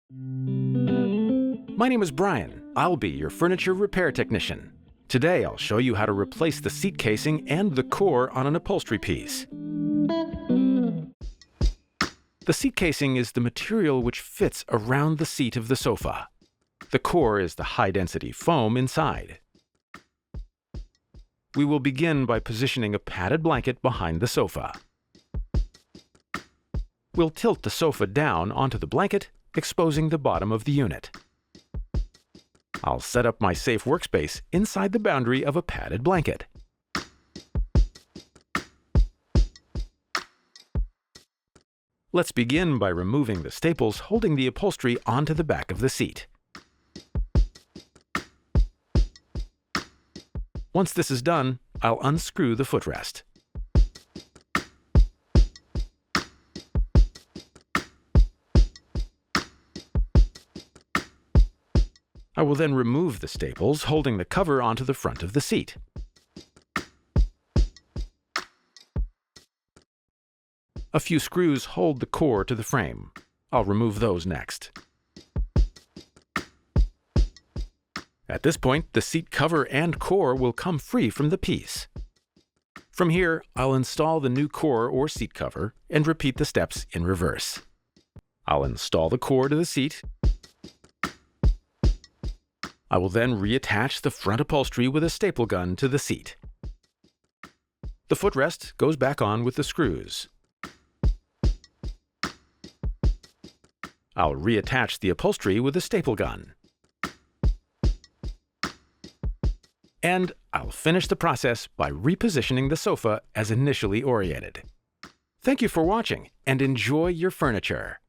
My name is Brian. I'll be your furniture repair technician. Today I'll show you how to replace the seat casing and the core on an upholstery piece. The seat casing is the material which fits around the seat of the sofa. The core is the high-density foam inside. We will begin by positioning a padded blanket behind the sofa. We'll tilt the sofa down onto the blanket, exposing the bottom of the unit. I'll set up my safe workspace inside the boundary of a padded blanket. Let's begin by removing the staples holding the upholstery onto the back of the seat. Once this is done, I'll unscrew the footrest. I will then remove the staples holding the cover onto the front of the seat. A few screws hold the core to the frame. I'll remove those next. At this point, the seat cover and core will come free from the piece. From here, I'll install the new core or seat cover and repeat the steps in reverse. I'll install the core to the seat. I will then reattach the front upholstery with a staple gun to the seat. The footrest goes back on with the screws. I'll reattach the upholstery with a staple gun. And I'll finish the process by repositioning the sofa as initially oriented. Thank you for watching and enjoy your furniture.